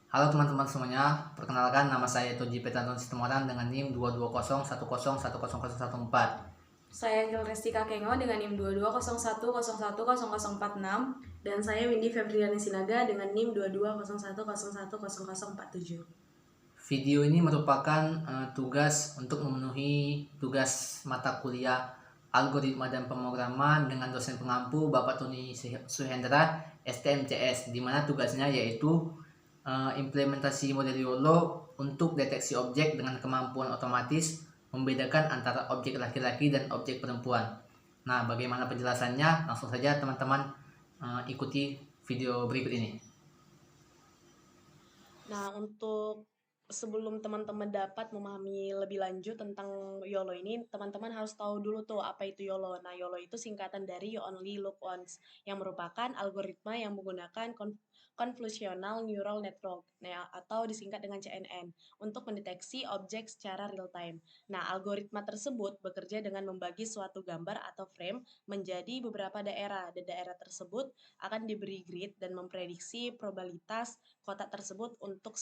Halo teman-teman semuanya, perkenalkan nama saya Toji Petanton Situmorang dengan NIM 22010101014. Saya Angel Restika Kengo dengan NIM 2201010046 dan saya Windy Febriani Sinaga dengan NIM 2201110047. Video ini merupakan tugas untuk memenuhi tugas mata kuliah Algoritma dan Pemrograman dengan dosen pengampu Bapak Tony Suhendra, STMCS, di mana tugasnya yaitu implementasi model YOLO untuk deteksi objek dengan kemampuan otomatis membedakan antara objek laki-laki dan objek perempuan. Nah, bagaimana penjelasannya? Langsung saja teman-teman ikuti video berikut ini. Nah, untuk sebelum teman-teman dapat memahami lebih lanjut tentang YOLO ini, teman-teman harus tahu dulu tuh apa itu YOLO. Nah, YOLO itu singkatan dari You Only Look Once, yang merupakan algoritma yang menggunakan Convolutional Neural Network, nah, atau disingkat dengan CNN, untuk mendeteksi objek secara real time. Nah, algoritma tersebut bekerja dengan membagi suatu gambar atau frame menjadi beberapa daerah, dan daerah tersebut akan diberi grid dan memprediksi probabilitas kotak tersebut untuk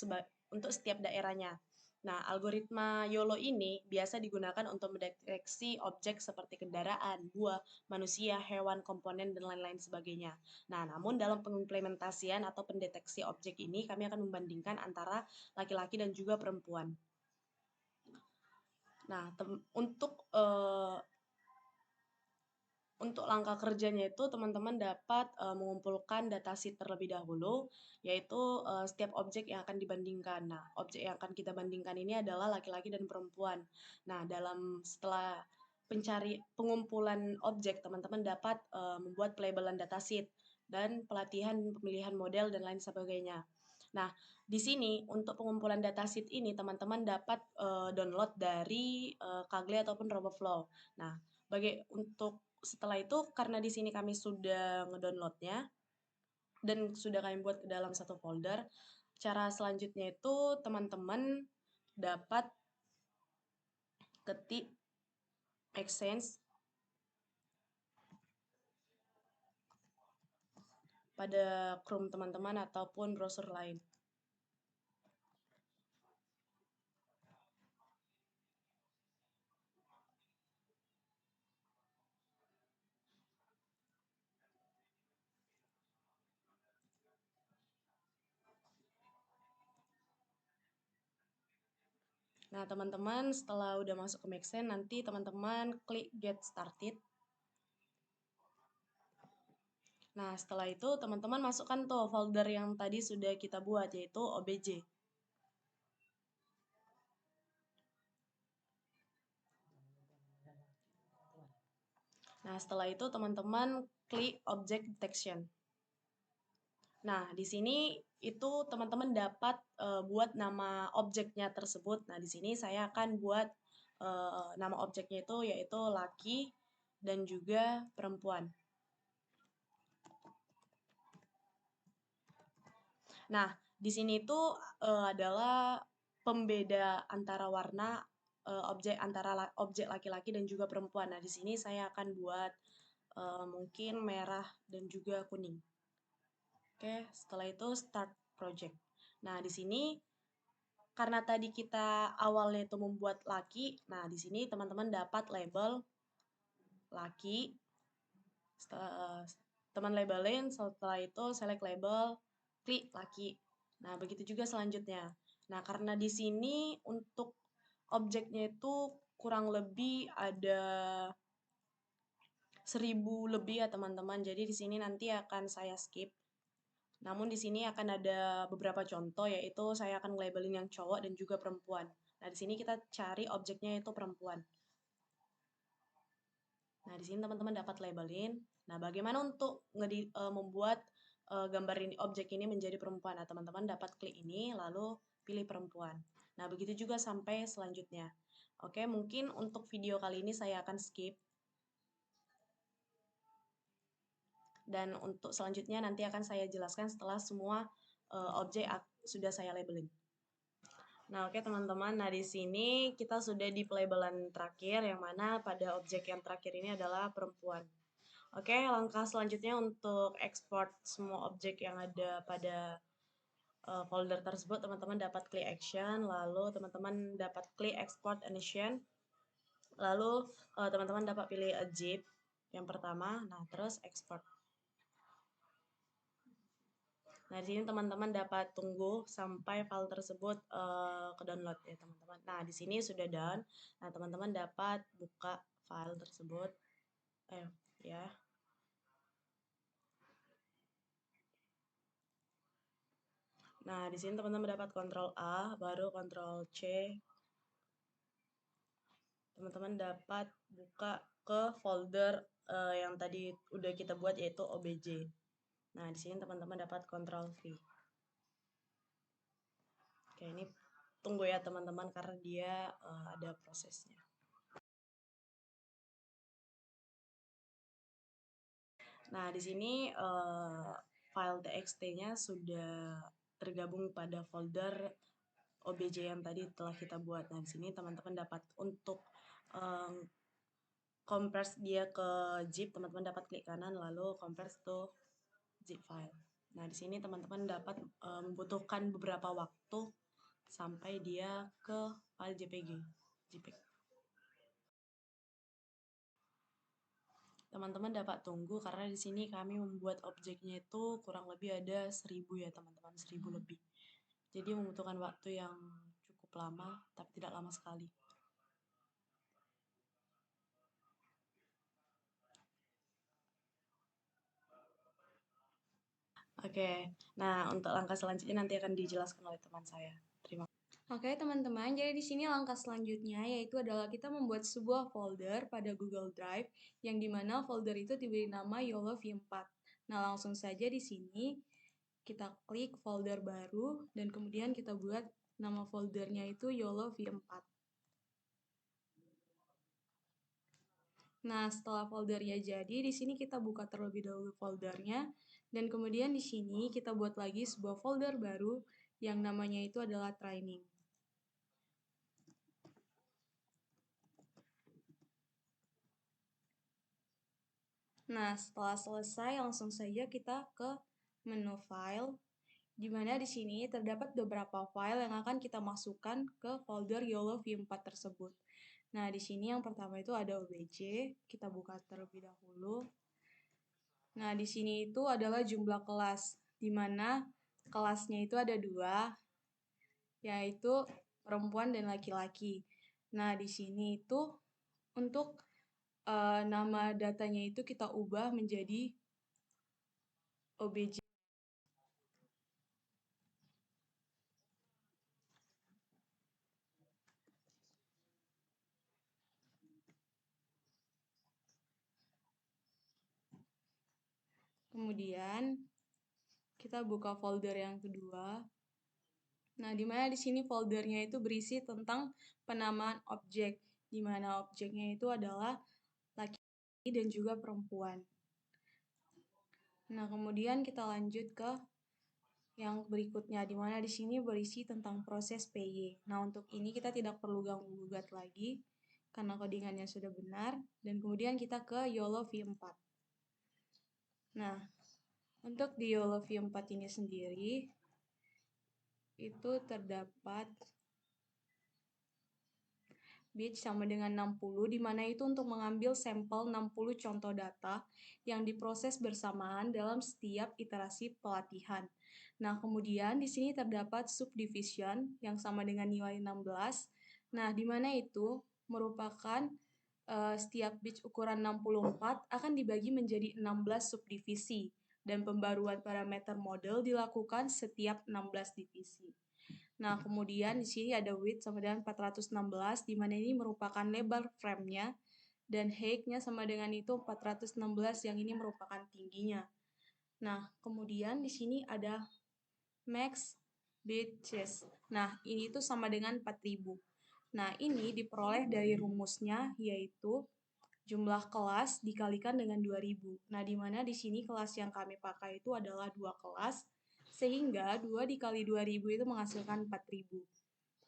setiap daerahnya. Nah, algoritma YOLO ini biasa digunakan untuk mendeteksi objek seperti kendaraan, buah, manusia, hewan, komponen, dan lain-lain sebagainya. Nah, namun dalam pengimplementasian atau pendeteksi objek ini, kami akan membandingkan antara laki-laki dan juga perempuan. Nah, untuk langkah kerjanya itu teman-teman dapat mengumpulkan datasheet terlebih dahulu, yaitu setiap objek yang akan dibandingkan. Nah, objek yang akan kita bandingkan ini adalah laki-laki dan perempuan. Nah, setelah pengumpulan objek, teman-teman dapat membuat pelabelan datasheet dan pelatihan pemilihan model dan lain sebagainya. Nah, di sini untuk pengumpulan datasheet ini teman-teman dapat download dari Kaggle ataupun RoboFlow. Nah, setelah itu, karena di sini kami sudah ngedownloadnya dan sudah kami buat ke dalam satu folder, cara selanjutnya itu teman-teman dapat ketik Exchange pada Chrome teman-teman ataupun browser lain. Nah, teman-teman setelah udah masuk ke Maxen, nanti teman-teman klik Get Started. Nah, setelah itu teman-teman masukkan tuh folder yang tadi sudah kita buat, yaitu OBJ. Nah, setelah itu teman-teman klik Object Detection. Nah, di sini itu teman-teman dapat buat nama objeknya tersebut. Nah, di sini saya akan buat nama objeknya itu yaitu laki dan juga perempuan. Nah, di sini itu adalah pembeda antara warna objek laki-laki dan juga perempuan. Nah, di sini saya akan buat mungkin merah dan juga kuning. Oke, setelah itu start project. Nah, di sini karena tadi kita awalnya itu membuat laki, nah di sini teman-teman dapat label laki. Teman labelin, setelah itu select label, klik laki. Nah, begitu juga selanjutnya. Nah, karena di sini untuk objeknya itu kurang lebih ada 1000 lebih ya teman-teman. Jadi di sini nanti akan saya skip. Namun di sini akan ada beberapa contoh, yaitu saya akan labelin yang cowok dan juga perempuan. Nah, di sini kita cari objeknya itu perempuan. Nah, di sini teman-teman dapat labelin. Nah, bagaimana untuk membuat gambar ini, objek ini menjadi perempuan? Nah, teman-teman dapat klik ini, lalu pilih perempuan. Nah, begitu juga sampai selanjutnya. Oke, mungkin untuk video kali ini saya akan skip. Dan untuk selanjutnya nanti akan saya jelaskan setelah semua objek sudah saya labelin. Nah, oke teman-teman. Nah, di sini kita sudah di pelabelan terakhir, yang mana pada objek yang terakhir ini adalah perempuan. Oke, langkah selanjutnya untuk export semua objek yang ada pada folder tersebut, teman-teman dapat klik action, lalu teman-teman dapat klik export initiation, lalu teman-teman dapat pilih a zip yang pertama, nah terus export. Nah, di sini teman-teman dapat tunggu sampai file tersebut ke download ya teman-teman. Nah, di sini sudah down. Nah, teman-teman dapat buka file tersebut. Ya. Nah, di sini teman-teman dapat Ctrl A, baru Ctrl C. Teman-teman dapat buka ke folder yang tadi udah kita buat, yaitu OBJ. Nah, di sini teman-teman dapat Ctrl V. Oke, ini tunggu ya teman-teman karena dia ada prosesnya. Nah, di sini file txt-nya sudah tergabung pada folder OBJ yang tadi telah kita buat. Nah, di sini teman-teman dapat untuk compress dia ke zip, teman-teman dapat klik kanan lalu compress to zip file. Nah, di sini teman-teman dapat membutuhkan beberapa waktu sampai dia ke file JPEG. Teman-teman dapat tunggu karena di sini kami membuat objeknya itu kurang lebih ada 1000 ya teman-teman, 1000 lebih. Jadi membutuhkan waktu yang cukup lama, tapi tidak lama sekali. Oke, nah untuk langkah selanjutnya nanti akan dijelaskan oleh teman saya. Terima kasih. Oke teman-teman, jadi di sini langkah selanjutnya yaitu adalah kita membuat sebuah folder pada Google Drive yang dimana folder itu diberi nama YOLO V4. Nah langsung saja di sini kita klik folder baru dan kemudian kita buat nama foldernya itu YOLO V4. Nah, setelah foldernya jadi, di sini kita buka terlebih dahulu foldernya, dan kemudian di sini kita buat lagi sebuah folder baru yang namanya itu adalah training. Nah, setelah selesai, langsung saja kita ke menu file, di mana di sini terdapat beberapa file yang akan kita masukkan ke folder YOLO V4 tersebut. Nah, di sini yang pertama itu ada OBJ, kita buka terlebih dahulu. Nah, di sini itu adalah jumlah kelas, di mana kelasnya itu ada 2, yaitu perempuan dan laki-laki. Nah, di sini itu untuk nama datanya itu kita ubah menjadi OBJ. Kemudian kita buka folder yang kedua. Nah, di mana di sini foldernya itu berisi tentang penamaan objek, di mana objeknya itu adalah laki-laki dan juga perempuan. Nah, kemudian kita lanjut ke yang berikutnya, di mana di sini berisi tentang proses PY. Nah, untuk ini kita tidak perlu ganggu-gugat lagi, karena codingannya sudah benar, dan kemudian kita ke YOLO V4. Nah, untuk di YOLO V4 ini sendiri, itu terdapat bit sama dengan 60, di mana itu untuk mengambil sampel 60 contoh data yang diproses bersamaan dalam setiap iterasi pelatihan. Nah, kemudian di sini terdapat subdivision yang sama dengan nilai 16. Nah, di mana itu merupakan setiap bit ukuran 64 akan dibagi menjadi 16 subdivisi dan pembaruan parameter model dilakukan setiap 16 divisi. Nah, kemudian di sini ada width sama dengan 416, di mana ini merupakan lebar frame-nya, dan height-nya sama dengan itu 416, yang ini merupakan tingginya. Nah, kemudian di sini ada max bit chest. Nah, ini itu sama dengan 4000. Nah, ini diperoleh dari rumusnya, yaitu jumlah kelas dikalikan dengan 2000. Nah, di mana di sini kelas yang kami pakai itu adalah 2 kelas, sehingga 2 dikali 2000 itu menghasilkan 4000.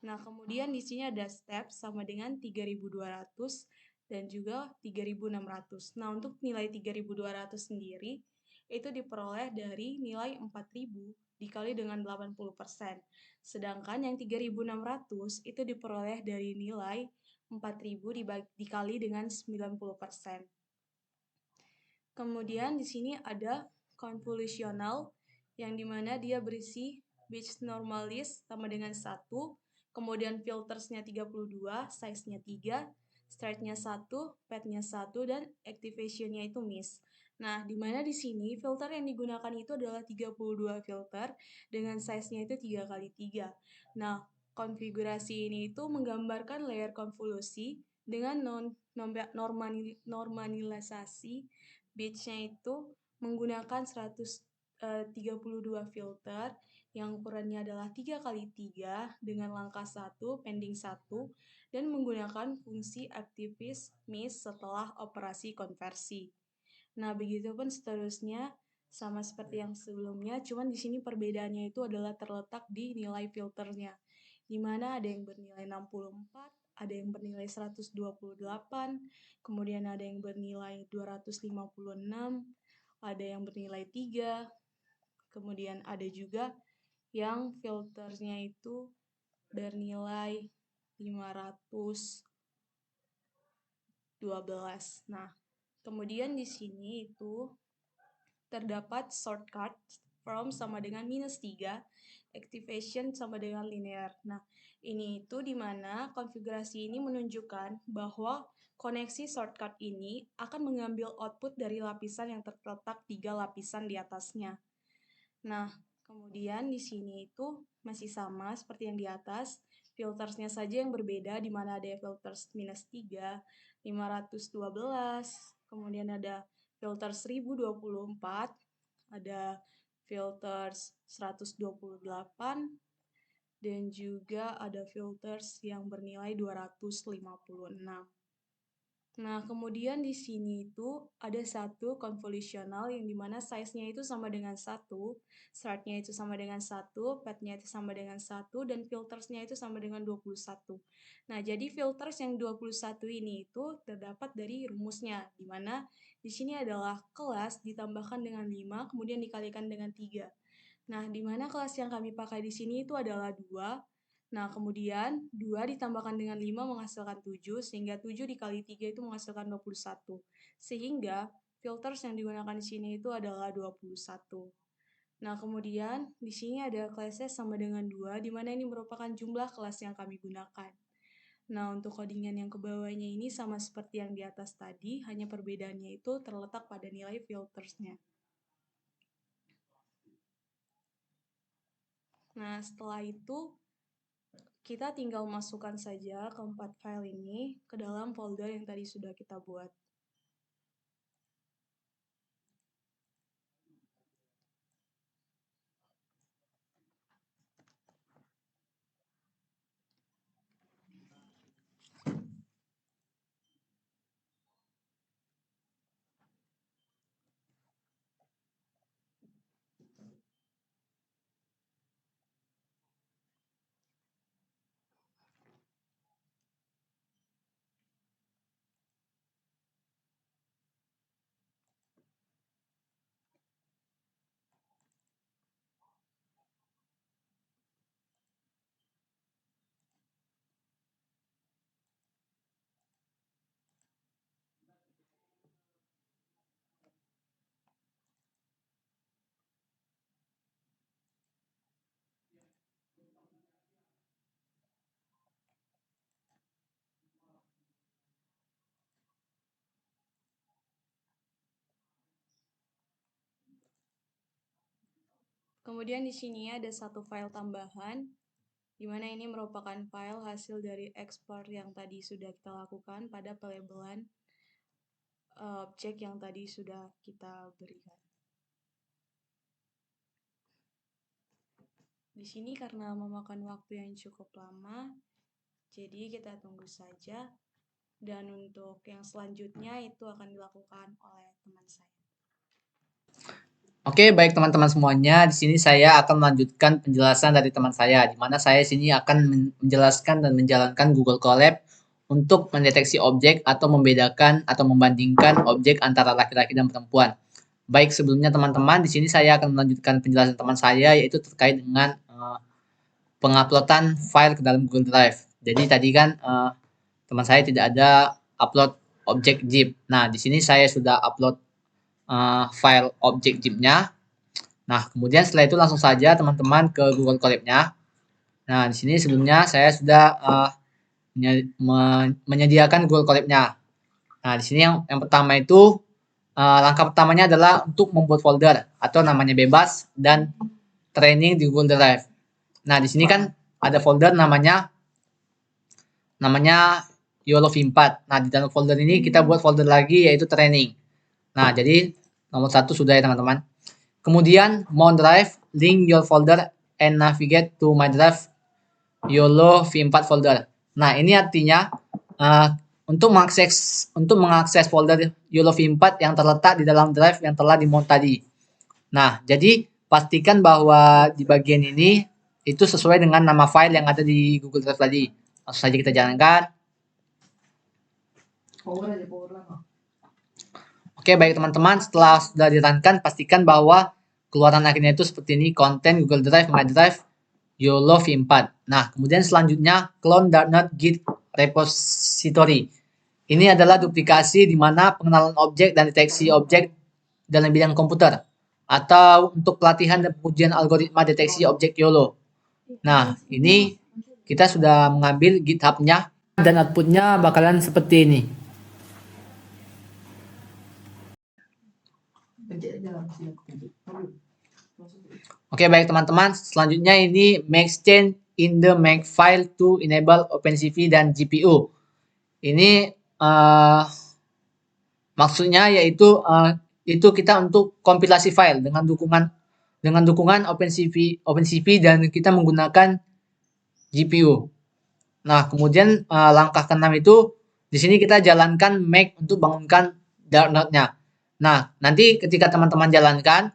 Nah, kemudian di sini ada step sama dengan 3200 dan juga 3600. Nah, untuk nilai 3200 sendiri itu diperoleh dari nilai 4.000 dikali dengan 80%. Sedangkan yang 3.600 itu diperoleh dari nilai 4.000 dikali dengan 90%. Kemudian di sini ada konvolusional yang dimana dia berisi Bayes normalis sama dengan 1, kemudian filtersnya 32, size-nya 3, straight-nya 1, pad-nya 1, dan activation-nya itu miss. Nah, dimana di sini filter yang digunakan itu adalah 32 filter dengan size-nya itu 3 kali 3. Nah, konfigurasi ini itu menggambarkan layer konvolusi dengan normalisasi Bayes-nya itu menggunakan 132 filter yang ukurannya adalah 3 kali 3 dengan langkah 1, pending 1, dan menggunakan fungsi activist miss setelah operasi konversi. Nah, begitupun seterusnya sama seperti yang sebelumnya, cuman di sini perbedaannya itu adalah terletak di nilai filternya, di mana ada yang bernilai 64, ada yang bernilai 128, kemudian ada yang bernilai 256, ada yang bernilai 3, kemudian ada juga yang filternya itu bernilai 512. Nah, kemudian di sini itu terdapat shortcut from sama dengan -3, activation sama dengan linear. Nah, ini itu di mana konfigurasi ini menunjukkan bahwa koneksi shortcut ini akan mengambil output dari lapisan yang terletak 3 lapisan di atasnya. Nah, kemudian di sini itu masih sama seperti yang di atas, filtersnya saja yang berbeda, di mana ada filters -3, 512, kemudian ada filter 1024, ada filters 128, dan juga ada filters yang bernilai 256. Nah, kemudian di sini itu ada satu konvolusional yang dimana size-nya itu sama dengan 1, start-nya itu sama dengan 1, pad-nya itu sama dengan 1, dan filters-nya itu sama dengan 21. Nah, jadi filters yang 21 ini itu terdapat dari rumusnya, dimana di sini adalah kelas ditambahkan dengan 5, kemudian dikalikan dengan 3. Nah, dimana kelas yang kami pakai di sini itu adalah 2. Nah, kemudian 2 ditambahkan dengan 5 menghasilkan 7, sehingga 7 dikali 3 itu menghasilkan 21. Sehingga filters yang digunakan di sini itu adalah 21. Nah, kemudian di sini ada kelasnya sama dengan 2, di mana ini merupakan jumlah kelas yang kami gunakan. Nah, untuk codingan yang ke bawahnya ini sama seperti yang di atas tadi, hanya perbedaannya itu terletak pada nilai filtersnya. Nah, setelah itu kita tinggal masukkan saja keempat file ini ke dalam folder yang tadi sudah kita buat. Kemudian di sini ada satu file tambahan, di mana ini merupakan file hasil dari ekspor yang tadi sudah kita lakukan pada pelabelan objek yang tadi sudah kita berikan. Di sini karena memakan waktu yang cukup lama, jadi kita tunggu saja. Dan untuk yang selanjutnya itu akan dilakukan oleh teman saya. Oke, baik teman-teman semuanya. Di sini saya akan melanjutkan penjelasan dari teman saya, di mana saya sini akan menjelaskan dan menjalankan Google Colab untuk mendeteksi objek atau membedakan atau membandingkan objek antara laki-laki dan perempuan. Baik, sebelumnya teman-teman, di sini saya akan melanjutkan penjelasan teman saya, yaitu terkait dengan penguploadan file ke dalam Google Drive. Jadi tadi kan teman saya tidak ada upload objek zip. Nah, di sini saya sudah upload file objek zip-nya. Nah, kemudian setelah itu langsung saja teman-teman ke Google Colab-nya. Nah, di sini sebelumnya saya sudah menyediakan Google Colab-nya. Nah, di sini yang pertama itu langkah pertamanya adalah untuk membuat folder atau namanya bebas dan training di Google Drive. Nah, di sini kan ada folder namanya YOLO V4. Nah, di dalam folder ini kita buat folder lagi yaitu training. Nah, jadi nomor 1 sudah ya teman-teman. Kemudian mount drive, link your folder and navigate to my drive YOLO V4 folder. Nah, ini artinya untuk mengakses folder YOLO V4 yang terletak di dalam drive yang telah dimount tadi. Nah, jadi pastikan bahwa di bagian ini itu sesuai dengan nama file yang ada di Google Drive tadi. Langsung saja kita jalankan. Oke, baik teman-teman, setelah sudah dirankan, pastikan bahwa keluaran akhirnya itu seperti ini, konten Google Drive, My Drive, YOLO V4. Nah, kemudian selanjutnya clone .NET Git repository. Ini adalah duplikasi di mana pengenalan objek dan deteksi objek dalam bidang komputer atau untuk pelatihan dan pengujian algoritma deteksi objek YOLO. Nah, ini kita sudah mengambil GitHub-nya dan output-nya bakalan seperti ini. Oke, baik teman-teman, selanjutnya ini make change in the make file to enable OpenCV dan GPU. Ini maksudnya yaitu itu kita untuk kompilasi file dengan dukungan OpenCV dan kita menggunakan GPU. Nah, kemudian langkah ke-6 itu di sini kita jalankan make untuk bangunkan .NET-nya. Nah, nanti ketika teman-teman jalankan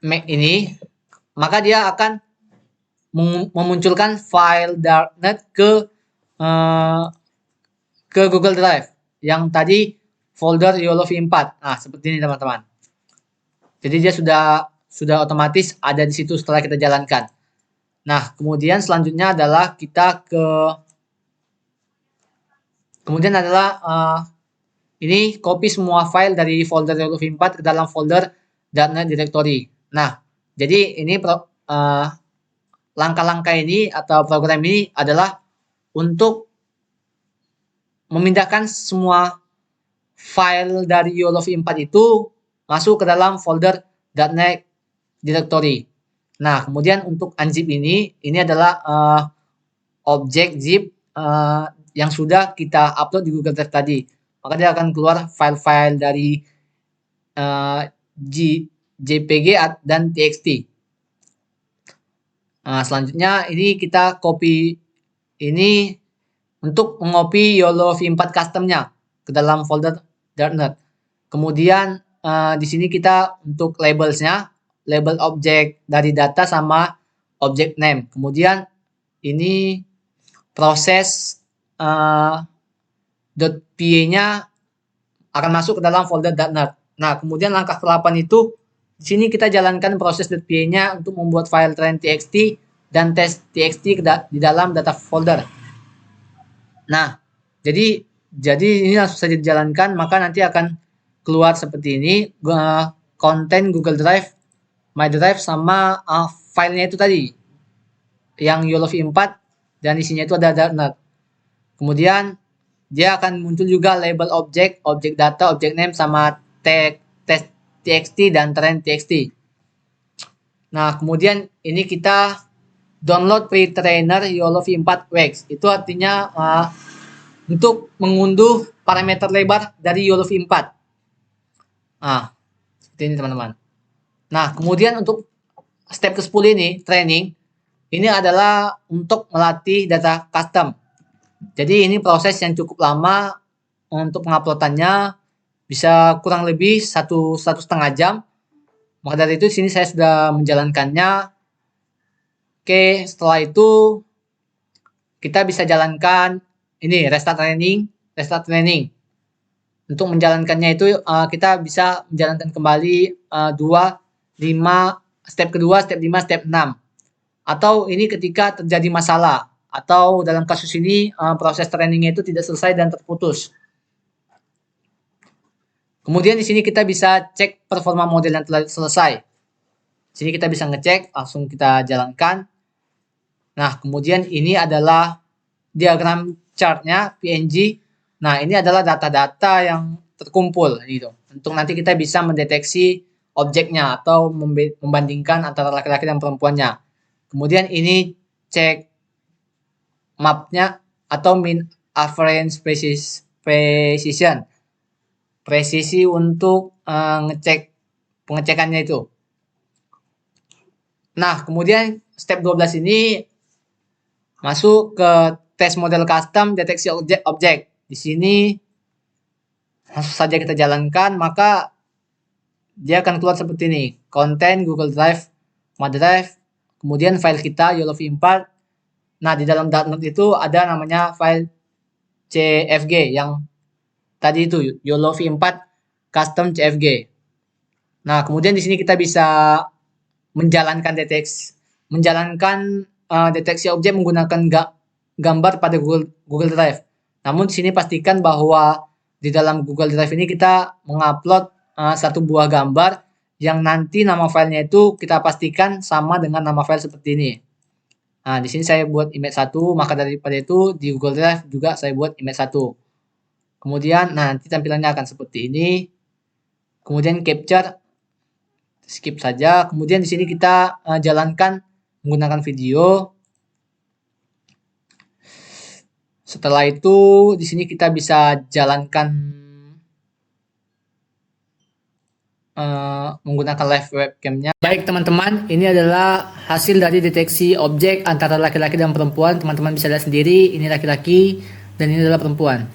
make ini, maka dia akan memunculkan file .NET ke Google Drive yang tadi folder YOLO V4. Nah, seperti ini teman-teman. Jadi dia sudah otomatis ada di situ setelah kita jalankan. Nah, kemudian selanjutnya adalah ini copy semua file dari folder YOLO V4 ke dalam folder .NET directory. Nah, jadi ini langkah-langkah ini atau program ini adalah untuk memindahkan semua file dari YOLO V4 itu masuk ke dalam folder .NET directory. Nah, kemudian untuk unzip ini adalah objek zip yang sudah kita upload di Google Drive tadi. Maka dia akan keluar file-file dari JPG dan TXT. Nah, selanjutnya ini kita copy ini untuk mengopi YOLO V4 customnya ke dalam folder .NET. Kemudian di sini kita untuk labelsnya, label objek dari data sama objek name. Kemudian ini proses .py-nya akan masuk ke dalam folder .NET. Nah, kemudian langkah ke-8 itu di sini kita jalankan proses .py-nya untuk membuat file train.txt dan test.txt di dalam data folder. Nah, jadi ini langsung saja dijalankan, maka nanti akan keluar seperti ini konten Google Drive, My Drive sama filenya itu tadi yang YOLO V4 dan isinya itu ada .NET. Kemudian dia akan muncul juga label objek data, objek name sama test.txt dan train.txt. Nah, kemudian ini kita download pre-trainer YOLO V4 Wax. Itu artinya untuk mengunduh parameter lebar dari YOLO V4. Nah, seperti ini teman-teman. Nah, kemudian untuk step ke-10 ini, training, ini adalah untuk melatih data custom. Jadi ini proses yang cukup lama untuk penguploadannya, bisa kurang lebih 1,5 jam. Maka dari itu sini saya sudah menjalankannya. Oke, setelah itu kita bisa jalankan ini restart training. Untuk menjalankannya itu kita bisa menjalankan kembali 2, 5, step kedua, step 5, step 6. Atau ini ketika terjadi masalah, atau dalam kasus ini proses trainingnya itu tidak selesai dan terputus. Kemudian di sini kita bisa cek performa model yang telah selesai. Di sini kita bisa ngecek, langsung kita jalankan. Nah, kemudian ini adalah diagram chartnya PNG. Nah, ini adalah data-data yang terkumpul gitu. Untuk nanti kita bisa mendeteksi objeknya atau membandingkan antara laki-laki dan perempuannya. Kemudian ini cek mapnya atau mean average precision. Presisi untuk ngecek pengecekannya itu. Nah, kemudian step 12 ini masuk ke tes model custom deteksi objek. Di sini langsung saja kita jalankan, maka dia akan keluar seperti ini. Konten Google Drive, OneDrive, kemudian file kita YOLOv4. Nah, di dalam .NET itu ada namanya file CFG yang tadi itu YOLOv4 custom CFG. Nah, kemudian di sini kita bisa menjalankan deteksi objek menggunakan gambar pada Google Drive. Namun di sini pastikan bahwa di dalam Google Drive ini kita mengupload satu buah gambar yang nanti nama filenya itu kita pastikan sama dengan nama file seperti ini. Nah, di sini saya buat image 1, maka daripada itu di Google Drive juga saya buat image 1. Kemudian nanti tampilannya akan seperti ini. Kemudian capture, skip saja. Kemudian di sini kita jalankan menggunakan video. Setelah itu di sini kita bisa jalankan menggunakan live webcamnya. Baik teman-teman, ini adalah hasil dari deteksi objek antara laki-laki dan perempuan. Teman-teman bisa lihat sendiri, ini laki-laki dan ini adalah perempuan.